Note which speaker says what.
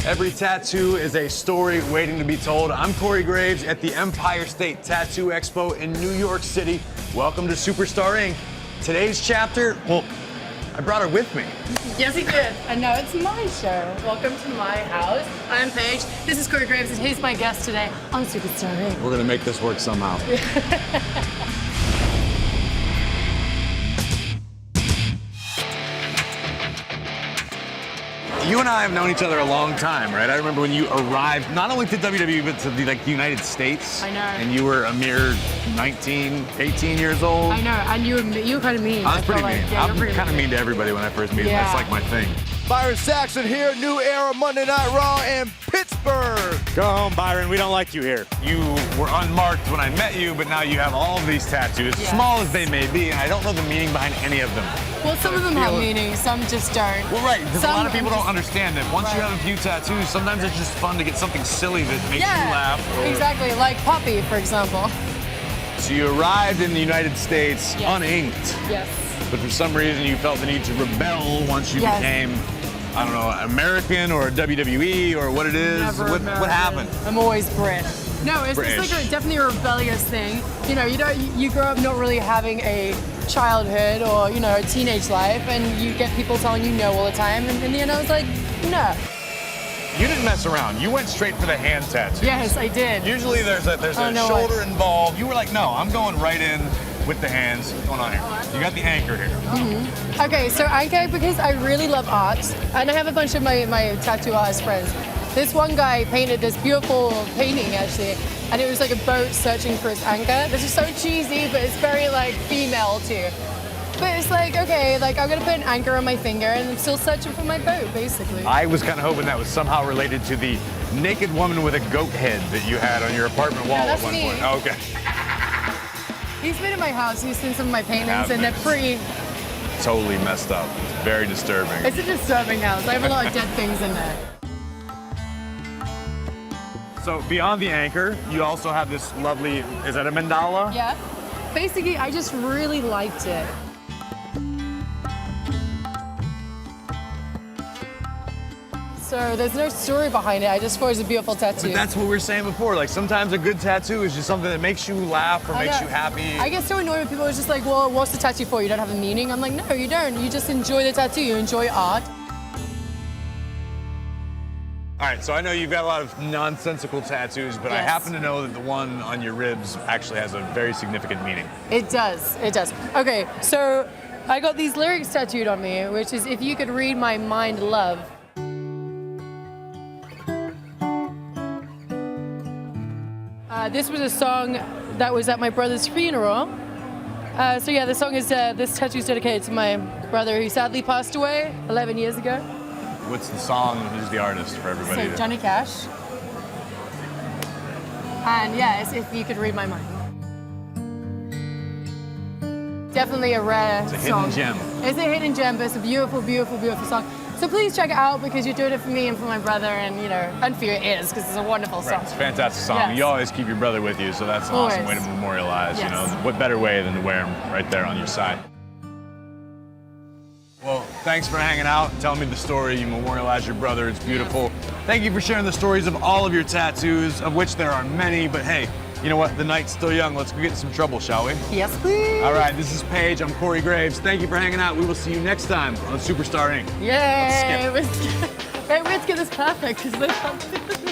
Speaker 1: Every tattoo is a story waiting to be told. I'm Corey Graves at the Empire State Tattoo Expo in New York City. Welcome to Superstar Inc. Today's chapter, well, I brought her with me.
Speaker 2: Yes, he did. And now it's my show. Welcome to my house. I'm Paige. This is Corey Graves, and he's my guest today on Superstar Inc.
Speaker 1: We're gonna make this work somehow. You and I have known each other a long time, right? I remember when you arrived, not only to WWE, but to the United States.
Speaker 2: I know.
Speaker 1: And you were a mere 19, 18 years old.
Speaker 2: I know, and you were kind of mean.
Speaker 1: I was pretty
Speaker 2: felt
Speaker 1: mean.
Speaker 2: Like, yeah,
Speaker 1: I'm kind of mean to everybody when I first meet them.
Speaker 2: Yeah.
Speaker 1: That's like my thing.
Speaker 3: Byron Saxton here, New Era Monday Night Raw in Pittsburgh.
Speaker 4: Go home, Byron. We don't like you here.
Speaker 1: You were unmarked when I met you, but now you have all of these tattoos,
Speaker 2: Yes.
Speaker 1: small as they may be, and I don't know the meaning behind any of them.
Speaker 2: Well, some of them have meaning, some just don't.
Speaker 1: Well, right, because a
Speaker 2: Some
Speaker 1: lot of people
Speaker 2: just-
Speaker 1: don't understand that once you
Speaker 2: Right.
Speaker 1: have a few tattoos, sometimes it's just fun to get something silly that makes you laugh. or-
Speaker 2: exactly. Like Poppy, for example.
Speaker 1: So you arrived in the United States
Speaker 2: Yes.
Speaker 1: uninked,
Speaker 2: Yes.
Speaker 1: but for some reason you felt the need to rebel once you
Speaker 2: Yes.
Speaker 1: became, I don't know, American or WWE or what it is.
Speaker 2: Never
Speaker 1: What
Speaker 2: American.
Speaker 1: happened?
Speaker 2: I'm always Brit. No, it's
Speaker 1: British.
Speaker 2: like definitely a rebellious thing. You know, you grow up not really having a childhood or, you know, a teenage life, and you get people telling you no all the time, and in the end I was like, no.
Speaker 1: You didn't mess around. You went straight for the hand tattoo.
Speaker 2: Yes, I did.
Speaker 1: Usually there's a
Speaker 2: no
Speaker 1: shoulder involved. You were like, no, I'm going right in with the hands. What's going on here? You got the anchor here.
Speaker 2: Okay, so anchor, because I really love art, and I have a bunch of my tattoo artist friends. This one guy painted this beautiful painting, actually, and it was like a boat searching for its anchor. This is so cheesy, but it's very like female too. But it's like, okay, like I'm gonna put an anchor on my finger and I'm still searching for my boat, basically.
Speaker 1: I was kind of hoping that was somehow related to the naked woman with a goat head that you had on your apartment wall
Speaker 2: that's
Speaker 1: at one
Speaker 2: me.
Speaker 1: point. Oh, okay.
Speaker 2: He's been in my house, he's seen some of my paintings,
Speaker 1: Have
Speaker 2: and they're
Speaker 1: been.
Speaker 2: pretty,
Speaker 1: Totally messed up. It's very disturbing.
Speaker 2: it's a disturbing house. I have a lot of dead things in there.
Speaker 1: So beyond the anchor, you also have this lovely, is that a mandala?
Speaker 2: Yeah. Basically, I just really liked it. So there's no story behind it. I just thought it was a beautiful tattoo.
Speaker 1: But that's what we were saying before. Like sometimes a good tattoo is just something that makes you laugh or
Speaker 2: I
Speaker 1: makes
Speaker 2: know.
Speaker 1: you happy.
Speaker 2: I get so annoyed when people are just like, well, what's the tattoo for? You don't have a meaning? I'm like, no, you don't. You just enjoy the tattoo. You enjoy art.
Speaker 1: All right, so I know you've got a lot of nonsensical tattoos, but I
Speaker 2: Yes.
Speaker 1: happen to know that the one on your ribs actually has a very significant meaning.
Speaker 2: It does. It does. Okay, so I got these lyrics tattooed on me, which is, if you could read my mind, love. This was a song that was at my brother's funeral. So yeah, the song is, this tattoo is dedicated to my brother who sadly passed away 11 years ago.
Speaker 1: What's the song and who's the artist for everybody?
Speaker 2: So Johnny Cash. And yeah, it's if you could read my mind. Definitely a rare
Speaker 1: It's a
Speaker 2: song.
Speaker 1: hidden gem.
Speaker 2: It's a hidden gem, but it's a beautiful, beautiful, beautiful song. So please check it out because you're doing it for me and for my brother, and you know, and for your ears because it's a wonderful song.
Speaker 1: It's a fantastic song.
Speaker 2: Yes.
Speaker 1: You always keep your brother with you, so that's an awesome way
Speaker 2: Always.
Speaker 1: to memorialize.
Speaker 2: Yes.
Speaker 1: You know, what better way than to wear him right there on your side? Well, thanks for hanging out, telling me the story. You memorialize your brother. It's beautiful. Thank you for sharing the stories of all of your tattoos, of which there are many. But hey, you know what? The night's still young. Let's go get in some trouble, shall we?
Speaker 2: Yes, please.
Speaker 1: All right, this is Paige. I'm Corey Graves. Thank you for hanging out. We will see you next time on Superstar Inc.
Speaker 2: Yay!
Speaker 1: Let's skip.
Speaker 2: Wait, let's get this perfect because